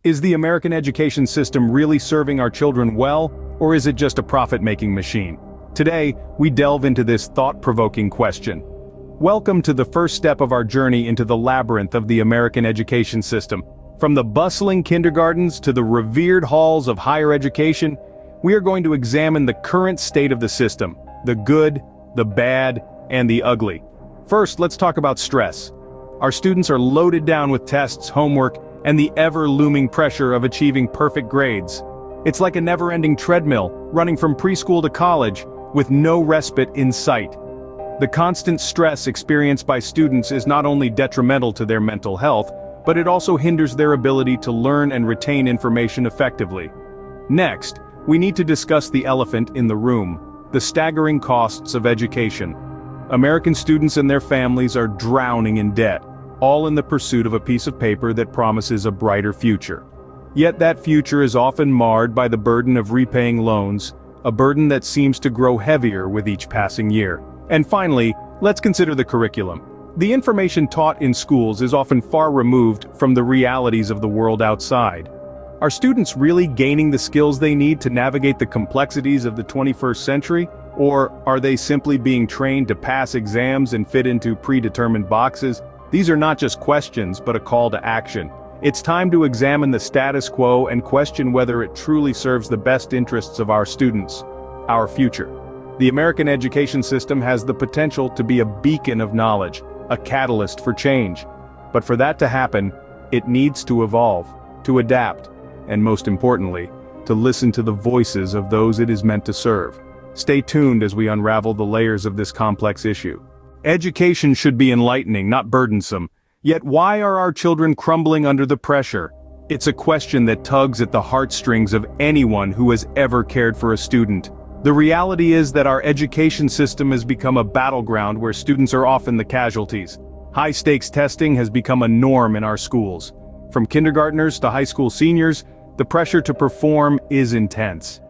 Is the American education system really serving our children well, or is it just a profit-making machine? Today, we delve into this thought-provoking question. Welcome to the first step of our journey into the labyrinth of the American education system. From the bustling kindergartens to the revered halls of higher education, we are going to examine the current state of the system, the good, the bad, and the ugly. First, let's talk about stress. Our students are loaded down with tests, homework, and the ever-looming pressure of achieving perfect grades. It's like a never-ending treadmill, running from preschool to college, with no respite in sight. The constant stress experienced by students is not only detrimental to their mental health, but it also hinders their ability to learn and retain information effectively. Next, we need to discuss the elephant in the room, the staggering costs of education. American students and their families are drowning in debt, all in the pursuit of a piece of paper that promises a brighter future. Yet that future is often marred by the burden of repaying loans, a burden that seems to grow heavier with each passing year. And finally, let's consider the curriculum. The information taught in schools is often far removed from the realities of the world outside. Are students really gaining the skills they need to navigate the complexities of the 21st century? Or are they simply being trained to pass exams and fit into predetermined boxes? These are not just questions, but a call to action. It's time to examine the status quo and question whether it truly serves the best interests of our students, our future. The American education system has the potential to be a beacon of knowledge, a catalyst for change. But for that to happen, it needs to evolve, to adapt, and most importantly, to listen to the voices of those it is meant to serve. Stay tuned as we unravel the layers of this complex issue. Education should be enlightening, not burdensome. Yet why are our children crumbling under the pressure? It's a question that tugs at the heartstrings of anyone who has ever cared for a student. The reality is that our education system has become a battleground where students are often the casualties. High-stakes testing has become a norm in our schools. From kindergartners to high school seniors, the pressure to perform is intense.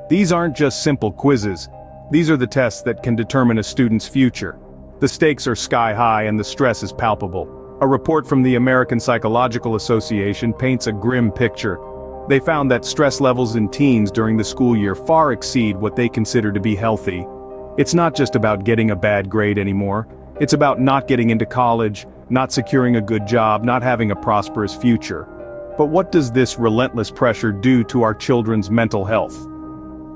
These aren't just simple quizzes. These are the tests that can determine a student's future. The stakes are sky-high and the stress is palpable. A report from the American Psychological Association paints a grim picture. They found that stress levels in teens during the school year far exceed what they consider to be healthy. It's not just about getting a bad grade anymore. It's about not getting into college, not securing a good job, not having a prosperous future. But what does this relentless pressure do to our children's mental health?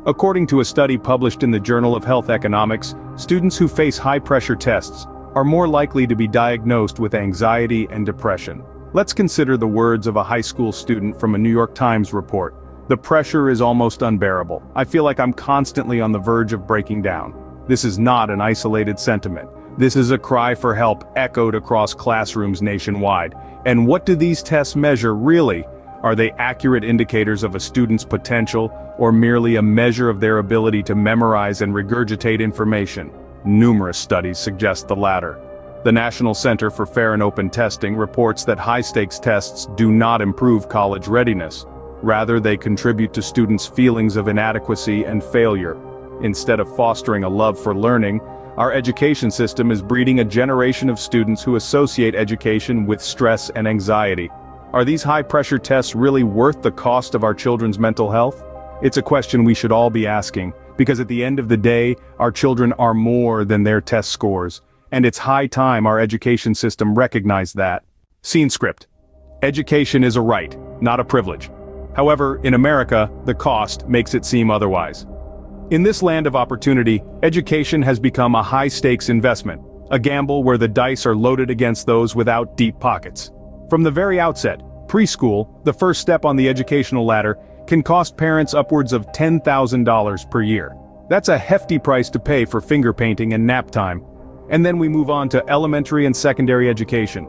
According to a study published in the Journal of Health Economics, students who face high-pressure tests are more likely to be diagnosed with anxiety and depression. Let's consider the words of a high school student from a New York Times report. "The pressure is almost unbearable. I feel like I'm constantly on the verge of breaking down." This is not an isolated sentiment. This is a cry for help echoed across classrooms nationwide. And what do these tests measure really? Are they accurate indicators of a student's potential, or merely a measure of their ability to memorize and regurgitate information? Numerous studies suggest the latter. The National Center for Fair and Open Testing reports that high-stakes tests do not improve college readiness. Rather, they contribute to students' feelings of inadequacy and failure. Instead of fostering a love for learning, our education system is breeding a generation of students who associate education with stress and anxiety. Are these high-pressure tests really worth the cost of our children's mental health? It's a question we should all be asking, because at the end of the day, our children are more than their test scores. And it's high time our education system recognized that. Scene script. Education is a right, not a privilege. However, in America, the cost makes it seem otherwise. In this land of opportunity, education has become a high-stakes investment, a gamble where the dice are loaded against those without deep pockets. From the very outset, preschool, the first step on the educational ladder, can cost parents upwards of $10,000 per year. That's a hefty price to pay for finger painting and nap time. And then we move on to elementary and secondary education.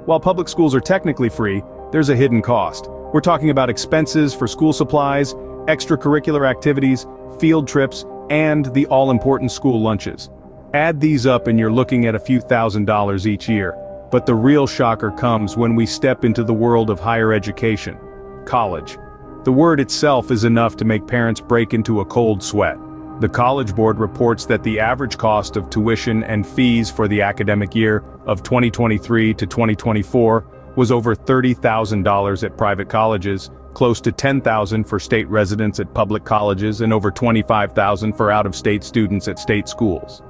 While public schools are technically free, there's a hidden cost. We're talking about expenses for school supplies, extracurricular activities, field trips, and the all-important school lunches. Add these up and you're looking at a few $1,000s each year. But the real shocker comes when we step into the world of higher education. College. The word itself is enough to make parents break into a cold sweat. The College Board reports that the average cost of tuition and fees for the academic year of 2023 to 2024 was over $30,000 at private colleges, close to $10,000 for state residents at public colleges, and over $25,000 for out-of-state students at state schools.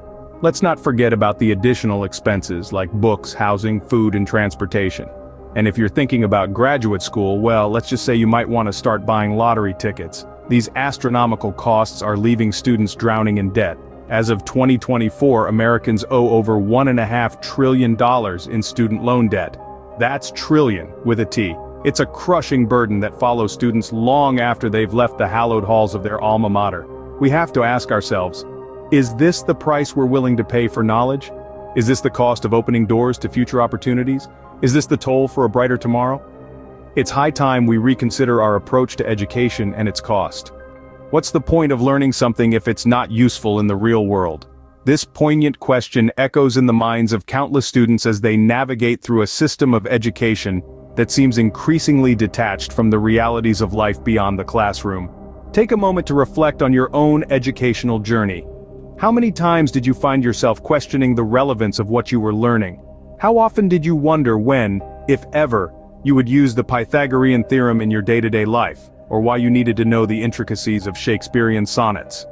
Let's not forget about the additional expenses like books, housing, food, and transportation. And if you're thinking about graduate school, well, let's just say you might want to start buying lottery tickets. These astronomical costs are leaving students drowning in debt. As of 2024, Americans owe over $1.5 trillion in student loan debt. That's trillion, with a T. It's a crushing burden that follows students long after they've left the hallowed halls of their alma mater. We have to ask ourselves, is this the price we're willing to pay for knowledge? Is this the cost of opening doors to future opportunities? Is this the toll for a brighter tomorrow? It's high time we reconsider our approach to education and its cost. What's the point of learning something if it's not useful in the real world? This poignant question echoes in the minds of countless students as they navigate through a system of education that seems increasingly detached from the realities of life beyond the classroom. Take a moment to reflect on your own educational journey. How many times did you find yourself questioning the relevance of what you were learning? How often did you wonder when, if ever, you would use the Pythagorean theorem in your day-to-day life, or why you needed to know the intricacies of Shakespearean sonnets?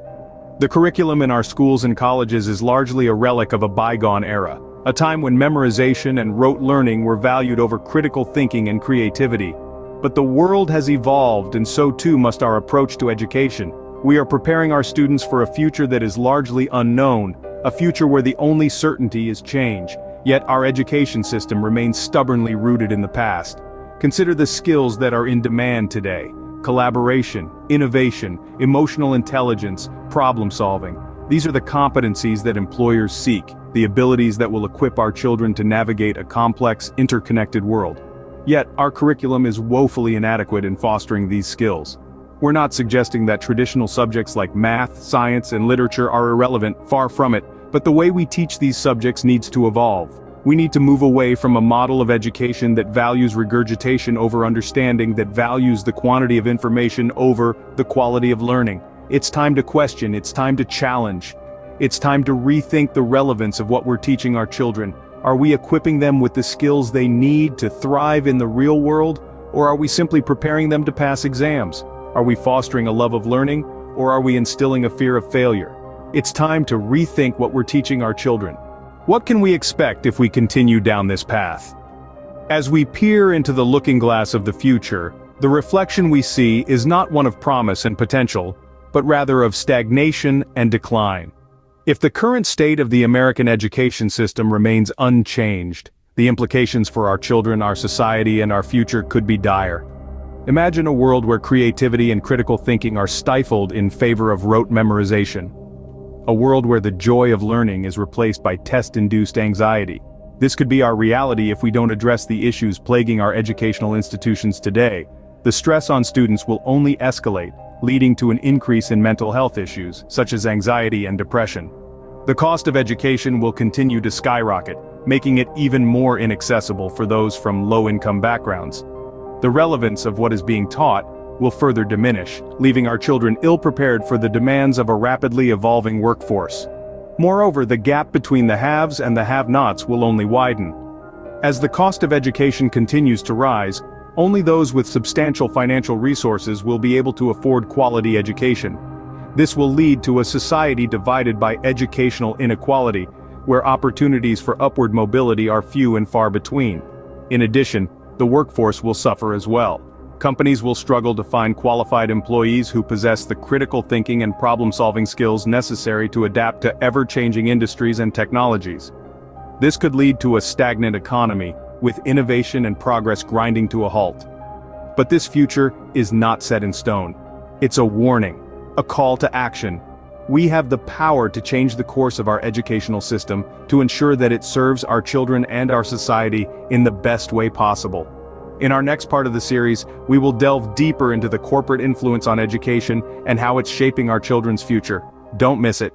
The curriculum in our schools and colleges is largely a relic of a bygone era, a time when memorization and rote learning were valued over critical thinking and creativity. But the world has evolved, and so too must our approach to education. We are preparing our students for a future that is largely unknown, a future where the only certainty is change. Yet our education system remains stubbornly rooted in the past. Consider the skills that are in demand today: collaboration, innovation, emotional intelligence, problem solving. These are the competencies that employers seek, the abilities that will equip our children to navigate a complex, interconnected world. Yet, our curriculum is woefully inadequate in fostering these skills. We're not suggesting that traditional subjects like math, science, and literature are irrelevant, far from it, but the way we teach these subjects needs to evolve. We need to move away from a model of education that values regurgitation over understanding, that values the quantity of information over the quality of learning. It's time to question, it's time to challenge. It's time to rethink the relevance of what we're teaching our children. Are we equipping them with the skills they need to thrive in the real world, or are we simply preparing them to pass exams? Are we fostering a love of learning, or are we instilling a fear of failure? It's time to rethink what we're teaching our children. What can we expect if we continue down this path? As we peer into the looking glass of the future, the reflection we see is not one of promise and potential, but rather of stagnation and decline. If the current state of the American education system remains unchanged, the implications for our children, our society, and our future could be dire. Imagine a world where creativity and critical thinking are stifled in favor of rote memorization. A world where the joy of learning is replaced by test-induced anxiety. This could be our reality if we don't address the issues plaguing our educational institutions today. The stress on students will only escalate, leading to an increase in mental health issues, such as anxiety and depression. The cost of education will continue to skyrocket, making it even more inaccessible for those from low-income backgrounds. The relevance of what is being taught will further diminish, leaving our children ill-prepared for the demands of a rapidly evolving workforce. Moreover, the gap between the haves and the have-nots will only widen. As the cost of education continues to rise, only those with substantial financial resources will be able to afford quality education. This will lead to a society divided by educational inequality, where opportunities for upward mobility are few and far between. In addition, the workforce will suffer as well. Companies will struggle to find qualified employees who possess the critical thinking and problem-solving skills necessary to adapt to ever-changing industries and technologies. This could lead to a stagnant economy, with innovation and progress grinding to a halt. But this future is not set in stone. It's a warning, a call to action. We have the power to change the course of our educational system to ensure that it serves our children and our society in the best way possible. In our next part of the series, we will delve deeper into the corporate influence on education and how it's shaping our children's future. Don't miss it.